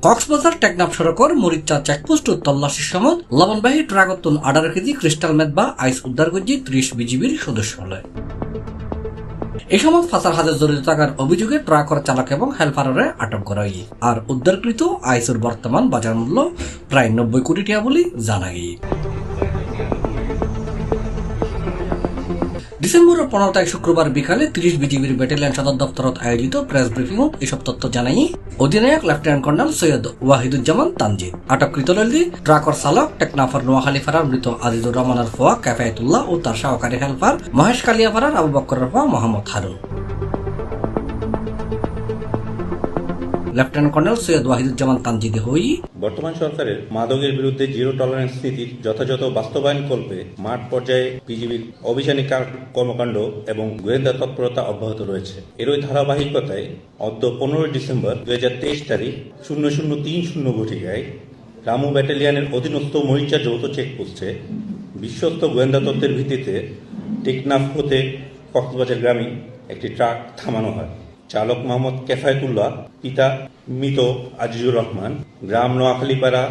কক্সবাজার টেকনাফ সড়কের মরিচা চেকপোস্ট তল্লাশির সময় লবণবাহী ট্রাকতুন 18 KG crystal মেদ বা আইস উদ্ধার করছে 30 বিজিবির সদস্য হলে। এই সময় ফাঁসার হাতে জড়িত থাকার অভিযোগে ট্রাকের চালক এবং হেলপারের আটক করা হয়। আর উদ্ধারকৃত আইসের বর্তমান বাজার মূল্য প্রায় 90 কোটি টাকা বলে জানা গিয়ে। ডিসেম্বরের 15 তারিখ শুক্রবার বিকালে 30 বিজিবির ব্যাটালিয়ন সদর দপ্তরত আয়োজিত প্রেস ব্রিফিং এসব তথ্য জানাই অধিনায়ক লেফটেন্যান্ট কর্নেল সৈয়দ ওয়াহিদুজ্জামান তানজিদ। আটককৃত লইলি ট্রাকের চালক টেকনাফার নোয়াখালী ফারার মৃত আজিজুর রহমানের ফোয়া ক্যাফায়েতুল্লাহ ও তার সহকারী হেলপার মহেশ কালিয়া ফারার আবু বক্করের ফোয়া মোহাম্মদ হারুন। লেফটেন্যান্ট কর্নেল সৈয়দ ওয়াহিদুজ্জামান তানজিদ হই বর্তমান সরকারের মাদকের বিরুদ্ধে জিরো টলারেন্স নীতির যথাযথ বাস্তবায়ন কল্পে মাঠ পর্যায়ে বিজিবির অভিযানিক কর্মকাণ্ড এবং গোয়েন্দা তৎপরতা অব্যাহত রয়েছে। এরই ধারাবাহিকতায় অদ্য 15 ডিসেম্বর 2023 তারিখ 0030 ঘটিকায় রামু ব্যাটালিয়নের অধীনস্থ মরিচা যৌথ চেকপোস্টে বিশ্বস্ত গোয়েন্দা তথ্যের ভিত্তিতে টেকনাফ হতে কক্সবাজার গ্রামে একটি ট্রাক থামানো হয়। চালক মোহাম্মদ ক্যাফায়েতুল্লাহ, পিতা মৃত আজিজুর রহমান, গ্রাম নোয়াখালীপাড়া,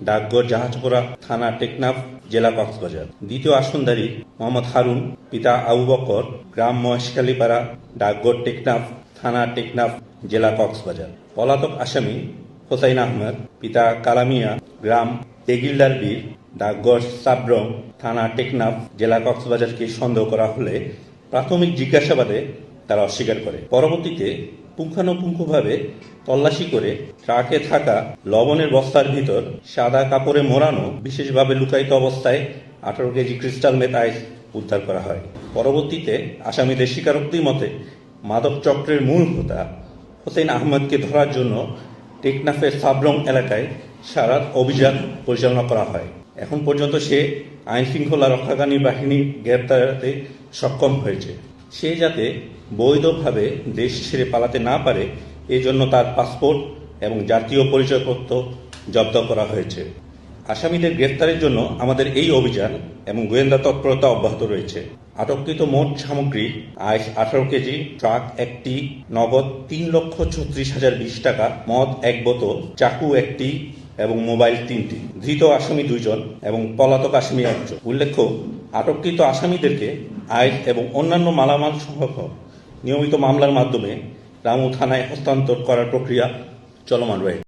ডাকঘর জাহাজপোড়া, থানা টেকনাফ, জেলা কক্সবাজার। দ্বিতীয় আসনদারি মোহাম্মদ হারুন, পিতা আবু বক্কর, গ্রাম মহেশখালীপাড়া, ডাকঘর টেকনাফ, থানা টেকনাফ, জেলা কক্সবাজার। পলাতক আসামি হোসাইন আহমেদ, পিতা কালামিয়া, গ্রাম তেগিলদারবীর, ডাকঘর সাবরং, থানা টেকনাফ, জেলা কক্সবাজারকে সন্দেহ করা হলে প্রাথমিক জিজ্ঞাসাবাদে তারা অস্বীকার করে। পরবর্তীতে পুঙ্খানুপুঙ্খভাবে তল্লাশি করে ট্রাকে থাকা লবণের বস্তার ভিতর সাদা কাপড়ে মোড়ানো বিশেষভাবে লুকায়িত অবস্থায় 18 কেজি ক্রিস্টাল মেথ আইস উদ্ধার করা হয়। পরবর্তীতে আসামিদের স্বীকারোক্তি মতে মাদক চক্রের মূল হোতা হোসেন আহমদকে ধরার জন্য টেকনাফের সাবরং এলাকায় সারা অভিযান পরিচালনা করা হয়। এখন পর্যন্ত সে আইন শৃঙ্খলা রক্ষাকারী বাহিনী গ্রেপ্তারে সক্ষম হয়েছে। সে যাতে বৈধভাবে দেশ ছেড়ে পালাতে না পারে এজন্য তার পাসপোর্ট এবং জাতীয় পরিচয়পত্র জব্দ করা হয়েছে। আসামিদের গ্রেফতারের জন্য আমাদের এই অভিযান এবং গোয়েন্দা তৎপরতা অব্যাহত রয়েছে। আটককৃত মোট সামগ্রী আইস 18 কেজি, ট্রাক একটি, নগদ 3,36,020 টাকা, মদ 1 বোতল, চাকু 1টি এবং মোবাইল 3টি। ধৃত আসামি 2 জন এবং পলাতক আসামি 1 জন। উল্লেখ্য, আটককৃত আসামিদেরকে আইস এবং অন্যান্য মালামাল সহ নিয়মিত মামলার মাধ্যমে রামু থানায় হস্তান্তর করার প্রক্রিয়া চলমান রয়েছে।